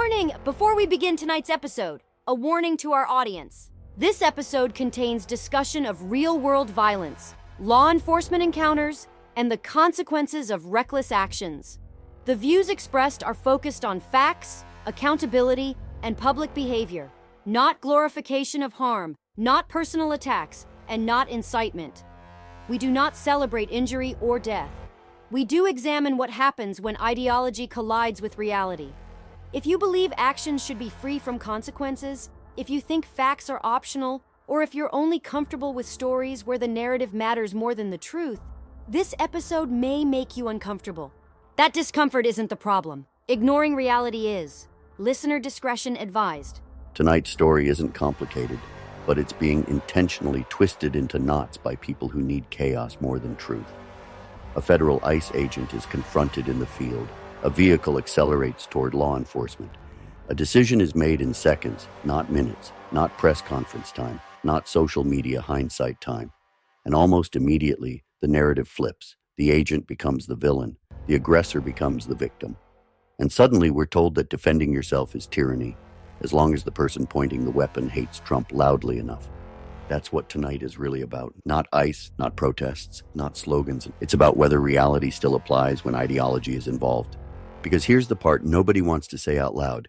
Warning! Before we begin tonight's episode, a warning to our audience. This episode contains discussion of real-world violence, law enforcement encounters, and the consequences of reckless actions. The views expressed are focused on facts, accountability, and public behavior, not glorification of harm, not personal attacks, and not incitement. We do not celebrate injury or death. We do examine what happens when ideology collides with reality. If you believe actions should be free from consequences, if you think facts are optional, or if you're only comfortable with stories where the narrative matters more than the truth, this episode may make you uncomfortable. That discomfort isn't the problem. Ignoring reality is. Listener discretion advised. Tonight's story isn't complicated, but it's being intentionally twisted into knots by people who need chaos more than truth. A federal ICE agent is confronted in the field. A vehicle accelerates toward law enforcement. A decision is made in seconds, not minutes, not press conference time, not social media hindsight time. And almost immediately, the narrative flips. The agent becomes the villain. The aggressor becomes the victim. And suddenly we're told that defending yourself is tyranny, as long as the person pointing the weapon hates Trump loudly enough. That's what tonight is really about. Not ICE, not protests, not slogans. It's about whether reality still applies when ideology is involved. Because here's the part nobody wants to say out loud.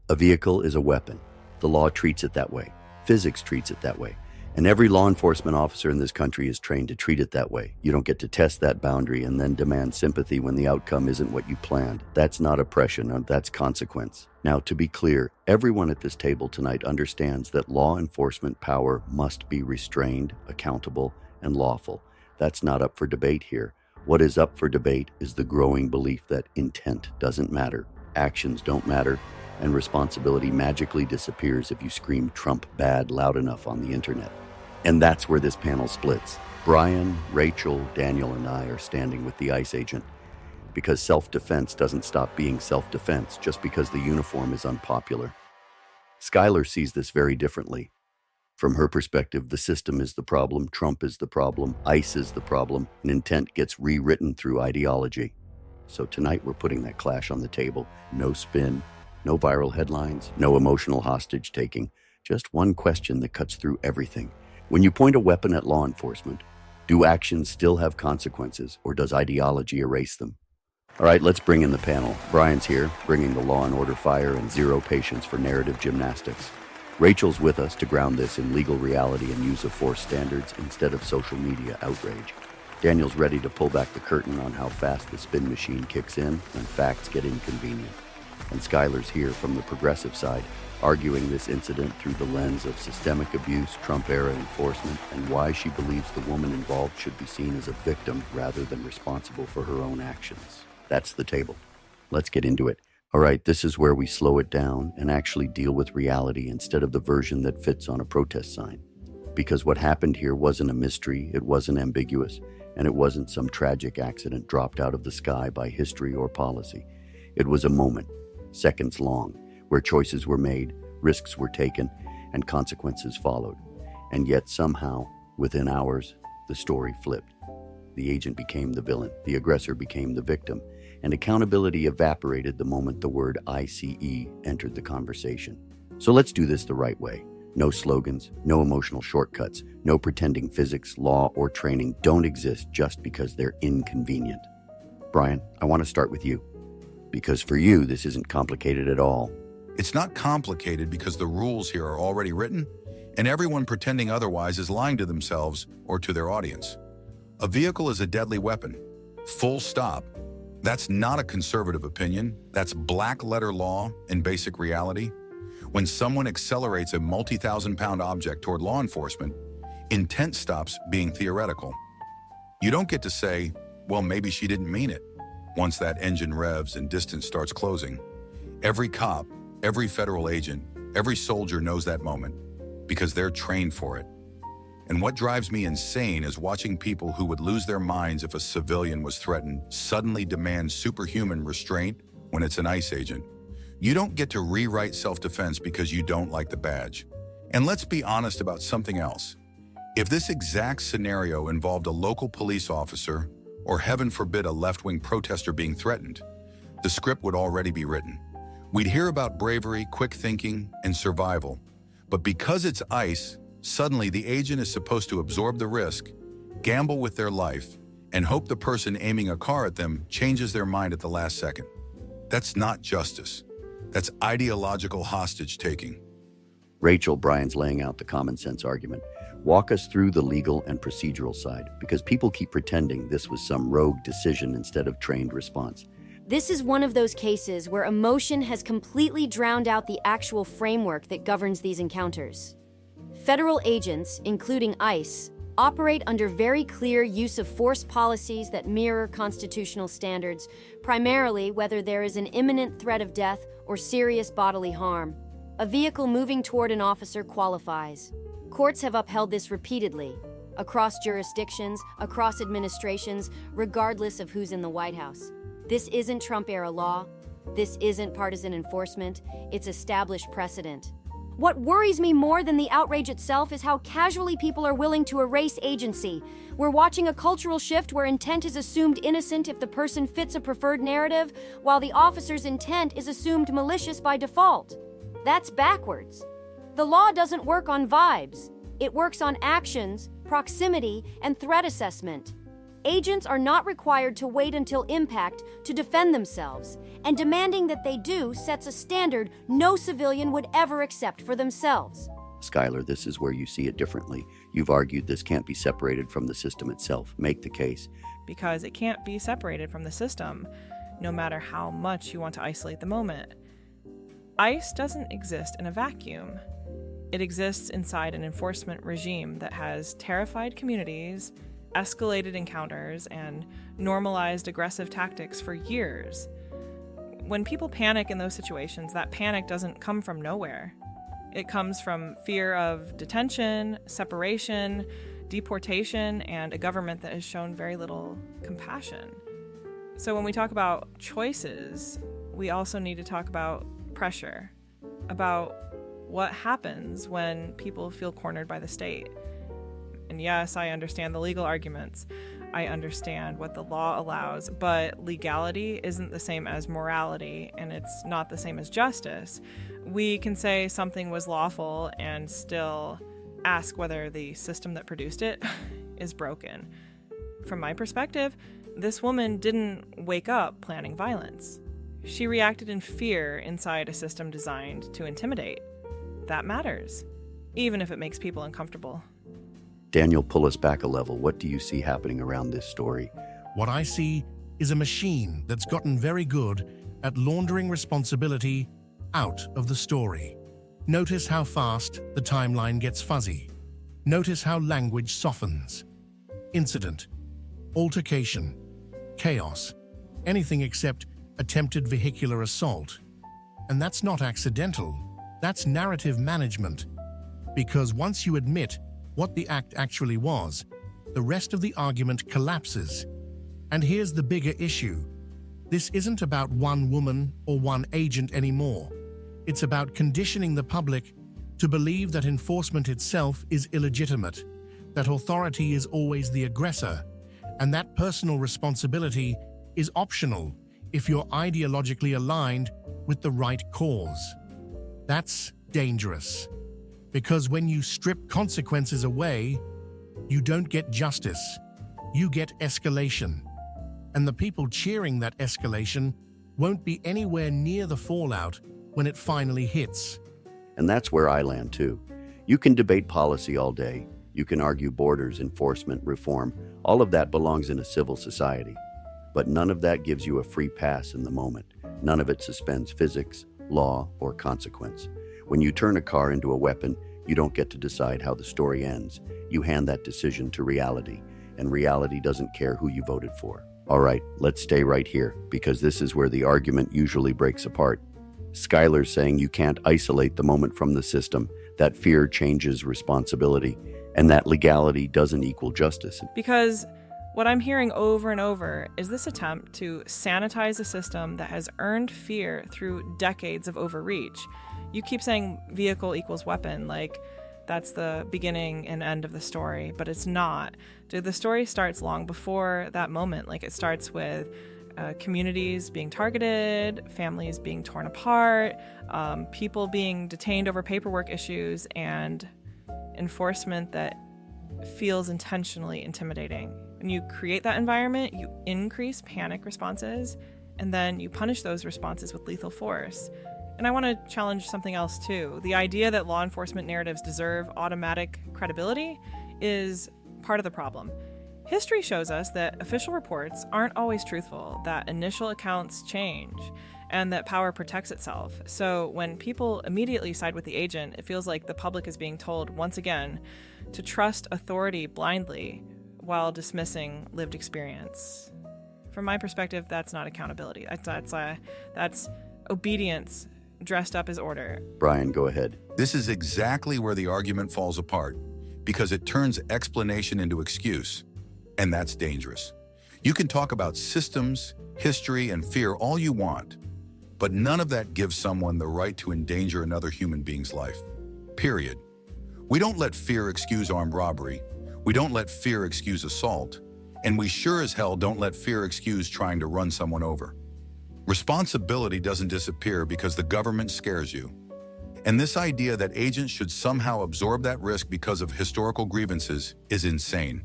A vehicle is a weapon. The law treats it that way. Physics treats it that way. And every law enforcement officer in this country is trained to treat it that way. You don't get to test that boundary and then demand sympathy when the outcome isn't what you planned. That's not oppression, that's consequence. Now, to be clear, everyone at this table tonight understands that law enforcement power must be restrained, accountable, and lawful. That's not up for debate here. What is up for debate is the growing belief that intent doesn't matter, actions don't matter, and responsibility magically disappears if you scream Trump bad loud enough on the internet. And that's where this panel splits. Brian, Rachel, Daniel, and I are standing with the ICE agent because self-defense doesn't stop being self-defense just because the uniform is unpopular. Skylar sees this very differently. From her perspective, the system is the problem, Trump is the problem, ICE is the problem, and intent gets rewritten through ideology. So tonight we're putting that clash on the table. No spin, no viral headlines, no emotional hostage taking. Just one question that cuts through everything. When you point a weapon at law enforcement, do actions still have consequences, or does ideology erase them? All right, let's bring in the panel. Brian's here, bringing the law and order fire and zero patience for narrative gymnastics. Rachel's with us to ground this in legal reality and use of force standards instead of social media outrage. Daniel's ready to pull back the curtain on how fast the spin machine kicks in when facts get inconvenient. And Skylar's here from the progressive side, arguing this incident through the lens of systemic abuse, Trump-era enforcement, and why she believes the woman involved should be seen as a victim rather than responsible for her own actions. That's the table. Let's get into it. All right, this is where we slow it down and actually deal with reality instead of the version that fits on a protest sign. Because what happened here wasn't a mystery, it wasn't ambiguous, and it wasn't some tragic accident dropped out of the sky by history or policy. It was a moment, seconds long, where choices were made, risks were taken, and consequences followed. And yet somehow, within hours, the story flipped. The agent became the villain, the aggressor became the victim, and accountability evaporated the moment the word ICE entered the conversation. So let's do this the right way. No slogans, no emotional shortcuts, no pretending physics, law, or training don't exist just because they're inconvenient. Brian, I want to start with you. Because for you, this isn't complicated at all. It's not complicated because the rules here are already written, and everyone pretending otherwise is lying to themselves or to their audience. A vehicle is a deadly weapon. Full stop. That's not a conservative opinion. That's black-letter law and basic reality. When someone accelerates a multi-thousand-pound object toward law enforcement, intent stops being theoretical. You don't get to say, well, maybe she didn't mean it. Once that engine revs and distance starts closing, every cop, every federal agent, every soldier knows that moment because they're trained for it. And what drives me insane is watching people who would lose their minds if a civilian was threatened suddenly demand superhuman restraint when it's an ICE agent. You don't get to rewrite self-defense because you don't like the badge. And let's be honest about something else. If this exact scenario involved a local police officer, or heaven forbid a left-wing protester being threatened, the script would already be written. We'd hear about bravery, quick thinking, and survival. But because it's ICE, suddenly the agent is supposed to absorb the risk, gamble with their life, and hope the person aiming a car at them changes their mind at the last second. That's not justice. That's ideological hostage-taking. Rachel, Brian's laying out the common sense argument. Walk us through the legal and procedural side, because people keep pretending this was some rogue decision instead of trained response. This is one of those cases where emotion has completely drowned out the actual framework that governs these encounters. Federal agents, including ICE, operate under very clear use of force policies that mirror constitutional standards, primarily whether there is an imminent threat of death or serious bodily harm. A vehicle moving toward an officer qualifies. Courts have upheld this repeatedly, across jurisdictions, across administrations, regardless of who's in the White House. This isn't Trump-era law. This isn't partisan enforcement. It's established precedent. What worries me more than the outrage itself is how casually people are willing to erase agency. We're watching a cultural shift where intent is assumed innocent if the person fits a preferred narrative, while the officer's intent is assumed malicious by default. That's backwards. The law doesn't work on vibes. It works on actions, proximity, and threat assessment. Agents are not required to wait until impact to defend themselves, and demanding that they do sets a standard no civilian would ever accept for themselves. Skylar, this is where you see it differently. You've argued this can't be separated from the system itself. Make the case. Because it can't be separated from the system, no matter how much you want to isolate the moment. ICE doesn't exist in a vacuum. It exists inside an enforcement regime that has terrified communities, escalated encounters, and normalized aggressive tactics for years. When people panic in those situations, that panic doesn't come from nowhere. It comes from fear of detention, separation, deportation, and a government that has shown very little compassion. So when we talk about choices, we also need to talk about pressure, about what happens when people feel cornered by the state. And yes, I understand the legal arguments. I understand what the law allows, but legality isn't the same as morality, and it's not the same as justice. We can say something was lawful and still ask whether the system that produced it is broken. From my perspective, this woman didn't wake up planning violence. She reacted in fear inside a system designed to intimidate. That matters, even if it makes people uncomfortable. Daniel, pull us back a level. What do you see happening around this story? What I see is a machine that's gotten very good at laundering responsibility out of the story. Notice how fast the timeline gets fuzzy. Notice how language softens. Incident, altercation, chaos, anything except attempted vehicular assault. And that's not accidental. That's narrative management. Because once you admit what the act actually was, the rest of the argument collapses. And here's the bigger issue. This isn't about one woman or one agent anymore. It's about conditioning the public to believe that enforcement itself is illegitimate, that authority is always the aggressor, and that personal responsibility is optional if you're ideologically aligned with the right cause. That's dangerous. Because when you strip consequences away, you don't get justice, you get escalation. And the people cheering that escalation won't be anywhere near the fallout when it finally hits. And that's where I land too. You can debate policy all day. You can argue borders, enforcement, reform. All of that belongs in a civil society. But none of that gives you a free pass in the moment. None of it suspends physics, law, or consequence. When you turn a car into a weapon, you don't get to decide how the story ends. You hand that decision to reality, and reality doesn't care who you voted for. All right, let's stay right here, because this is where the argument usually breaks apart. Skylar's saying you can't isolate the moment from the system, that fear changes responsibility, and that legality doesn't equal justice. Because what I'm hearing over and over is this attempt to sanitize a system that has earned fear through decades of overreach. You keep saying vehicle equals weapon, like that's the beginning and end of the story, but it's not. The story starts long before that moment. Like it starts with communities being targeted, families being torn apart, people being detained over paperwork issues, and enforcement that feels intentionally intimidating. When you create that environment, you increase panic responses, and then you punish those responses with lethal force. And I want to challenge something else too. The idea that law enforcement narratives deserve automatic credibility is part of the problem. History shows us that official reports aren't always truthful, that initial accounts change, and that power protects itself. So when people immediately side with the agent, it feels like the public is being told, once again, to trust authority blindly while dismissing lived experience. From my perspective, that's not accountability. That's obedience dressed up as order. Brian, go ahead. This is exactly where the argument falls apart, because it turns explanation into excuse. And that's dangerous. You can talk about systems, history, and fear all you want, but none of that gives someone the right to endanger another human being's life. Period. We don't let fear excuse armed robbery. We don't let fear excuse assault. And we sure as hell don't let fear excuse trying to run someone over. Responsibility doesn't disappear because the government scares you. And this idea that agents should somehow absorb that risk because of historical grievances is insane.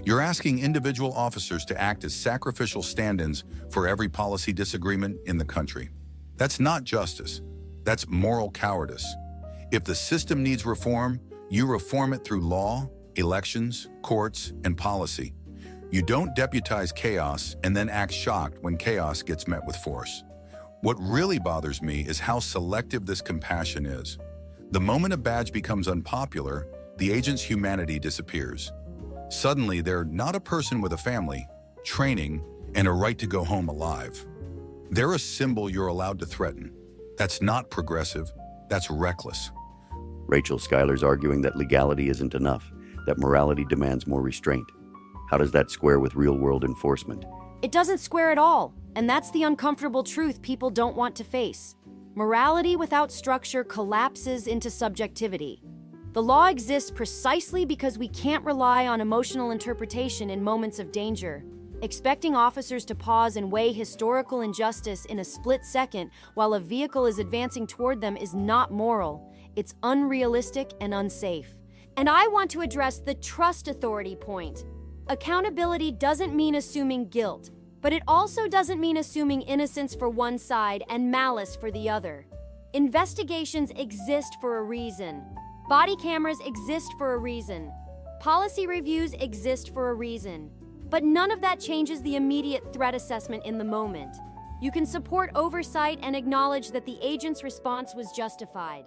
You're asking individual officers to act as sacrificial stand-ins for every policy disagreement in the country. That's not justice. That's moral cowardice. If the system needs reform, you reform it through law, elections, courts, and policy. You don't deputize chaos and then act shocked when chaos gets met with force. What really bothers me is how selective this compassion is. The moment a badge becomes unpopular, the agent's humanity disappears. Suddenly, they're not a person with a family, training, and a right to go home alive. They're a symbol you're allowed to threaten. That's not progressive. That's reckless. Rachel Schuyler's arguing that legality isn't enough, that morality demands more restraint. How does that square with real-world enforcement? It doesn't square at all, and that's the uncomfortable truth people don't want to face. Morality without structure collapses into subjectivity. The law exists precisely because we can't rely on emotional interpretation in moments of danger. Expecting officers to pause and weigh historical injustice in a split second while a vehicle is advancing toward them is not moral. It's unrealistic and unsafe. And I want to address the trust authority point. Accountability doesn't mean assuming guilt, but it also doesn't mean assuming innocence for one side and malice for the other. Investigations exist for a reason. Body cameras exist for a reason. Policy reviews exist for a reason. But none of that changes the immediate threat assessment in the moment. You can support oversight and acknowledge that the agent's response was justified.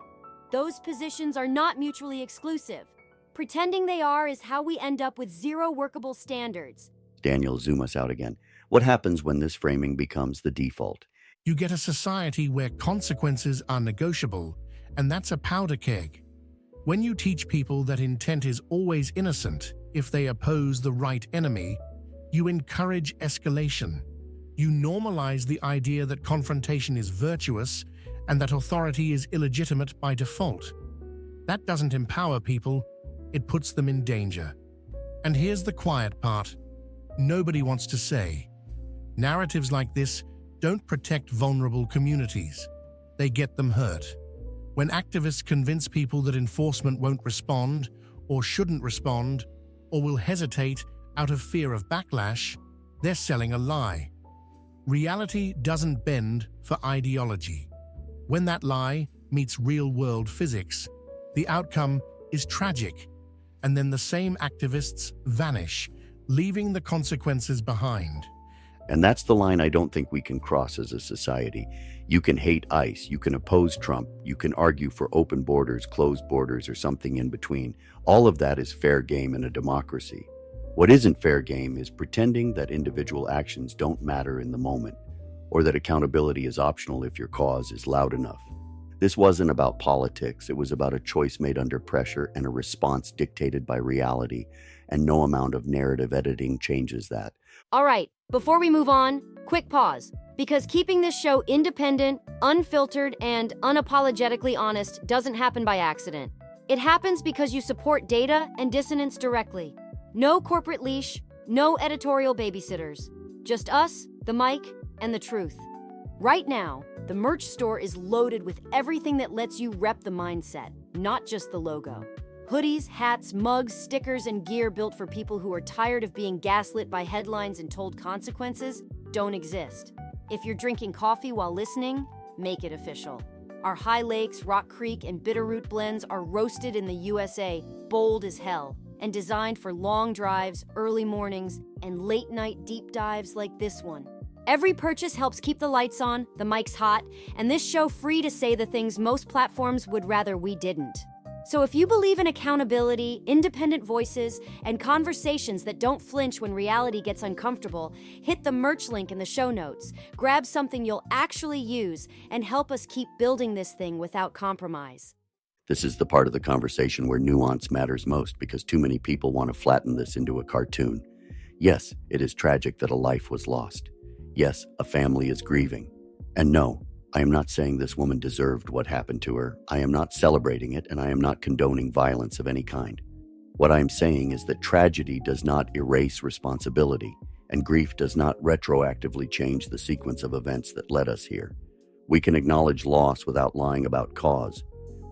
Those positions are not mutually exclusive. Pretending they are is how we end up with zero workable standards. Daniel, zoom us out again. What happens when this framing becomes the default? You get a society where consequences are negotiable, and that's a powder keg. When you teach people that intent is always innocent if they oppose the right enemy, you encourage escalation. You normalize the idea that confrontation is virtuous and that authority is illegitimate by default. That doesn't empower people, it puts them in danger. And here's the quiet part. Nobody wants to say. Narratives like this don't protect vulnerable communities. They get them hurt. When activists convince people that enforcement won't respond, or shouldn't respond, or will hesitate out of fear of backlash, they're selling a lie. Reality doesn't bend for ideology. When that lie meets real-world physics, the outcome is tragic, and then the same activists vanish, leaving the consequences behind. And that's the line I don't think we can cross as a society. You can hate ICE, you can oppose Trump, you can argue for open borders, closed borders, or something in between. All of that is fair game in a democracy. What isn't fair game is pretending that individual actions don't matter in the moment, or that accountability is optional if your cause is loud enough. This wasn't about politics, it was about a choice made under pressure and a response dictated by reality, and no amount of narrative editing changes that. All right, before we move on, quick pause. Because keeping this show independent, unfiltered, and unapologetically honest doesn't happen by accident. It happens because you support Data and Dissonance directly. No corporate leash, no editorial babysitters. Just us, the mic, and the truth. Right now, the merch store is loaded with everything that lets you rep the mindset, not just the logo. Hoodies, hats, mugs, stickers, and gear built for people who are tired of being gaslit by headlines and told consequences don't exist. If you're drinking coffee while listening, make it official. Our High Lakes, Rock Creek, and Bitterroot blends are roasted in the USA, bold as hell, and designed for long drives, early mornings, and late-night deep dives like this one. Every purchase helps keep the lights on, the mics hot, and this show free to say the things most platforms would rather we didn't. So if you believe in accountability, independent voices, and conversations that don't flinch when reality gets uncomfortable, hit the merch link in the show notes, grab something you'll actually use, and help us keep building this thing without compromise. This is the part of the conversation where nuance matters most because too many people want to flatten this into a cartoon. Yes, it is tragic that a life was lost. Yes, a family is grieving. And no, I am not saying this woman deserved what happened to her. I am not celebrating it, and I am not condoning violence of any kind. What I am saying is that tragedy does not erase responsibility, and grief does not retroactively change the sequence of events that led us here. We can acknowledge loss without lying about cause.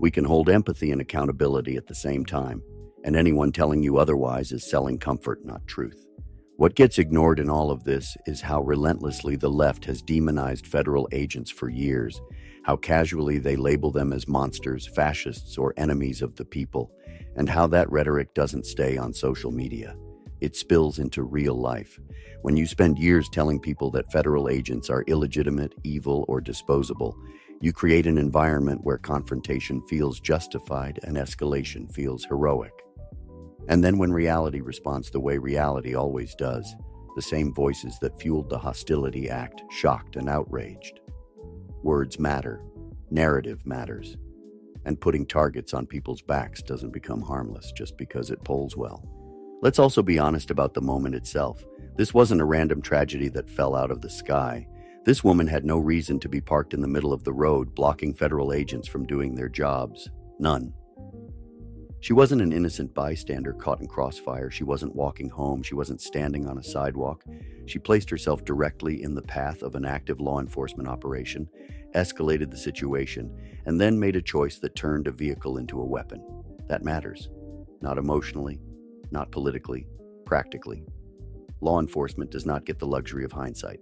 We can hold empathy and accountability at the same time, and anyone telling you otherwise is selling comfort, not truth. What gets ignored in all of this is how relentlessly the left has demonized federal agents for years, how casually they label them as monsters, fascists, or enemies of the people, and how that rhetoric doesn't stay on social media. It spills into real life. When you spend years telling people that federal agents are illegitimate, evil, or disposable, you create an environment where confrontation feels justified and escalation feels heroic. And then when reality responds the way reality always does, the same voices that fueled the hostility act shocked and outraged. Words matter. Narrative matters. And putting targets on people's backs doesn't become harmless just because it polls well. Let's also be honest about the moment itself. This wasn't a random tragedy that fell out of the sky. This woman had no reason to be parked in the middle of the road, blocking federal agents from doing their jobs. None. She wasn't an innocent bystander caught in crossfire. She wasn't walking home. She wasn't standing on a sidewalk. She placed herself directly in the path of an active law enforcement operation, escalated the situation, and then made a choice that turned a vehicle into a weapon. That matters. Not emotionally, not politically, practically. Law enforcement does not get the luxury of hindsight.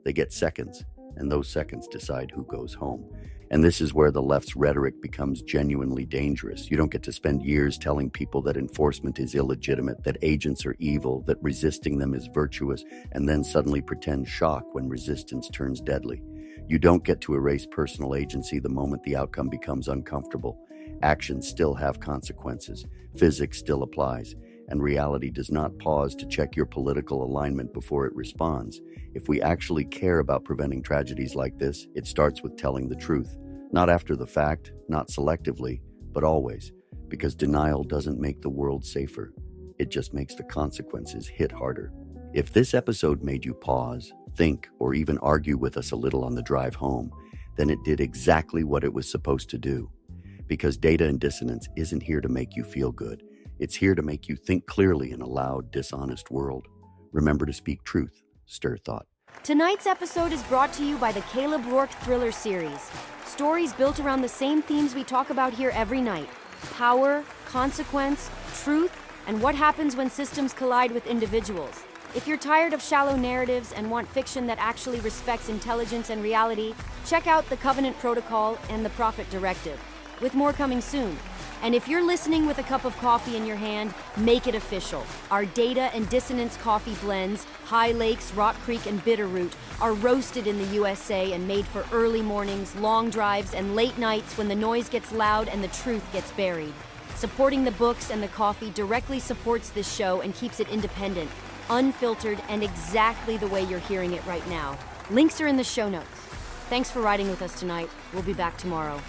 They get seconds, and those seconds decide who goes home. And this is where the left's rhetoric becomes genuinely dangerous. You don't get to spend years telling people that enforcement is illegitimate, that agents are evil, that resisting them is virtuous, and then suddenly pretend shock when resistance turns deadly. You don't get to erase personal agency the moment the outcome becomes uncomfortable. Actions still have consequences. Physics still applies. And reality does not pause to check your political alignment before it responds. If we actually care about preventing tragedies like this, it starts with telling the truth. Not after the fact, not selectively, but always. Because denial doesn't make the world safer. It just makes the consequences hit harder. If this episode made you pause, think, or even argue with us a little on the drive home, then it did exactly what it was supposed to do. Because Data Dissonance isn't here to make you feel good. It's here to make you think clearly in a loud, dishonest world. Remember to speak truth, stir thought. Tonight's episode is brought to you by the Caleb Rourke Thriller series. Stories built around the same themes we talk about here every night. Power, consequence, truth, and what happens when systems collide with individuals. If you're tired of shallow narratives and want fiction that actually respects intelligence and reality, check out The Covenant Protocol and The Prophet Directive, with more coming soon. And if you're listening with a cup of coffee in your hand, make it official. Our Data and Dissonance coffee blends, High Lakes, Rock Creek, and Bitterroot, are roasted in the USA and made for early mornings, long drives, and late nights when the noise gets loud and the truth gets buried. Supporting the books and the coffee directly supports this show and keeps it independent, unfiltered, and exactly the way you're hearing it right now. Links are in the show notes. Thanks for riding with us tonight. We'll be back tomorrow.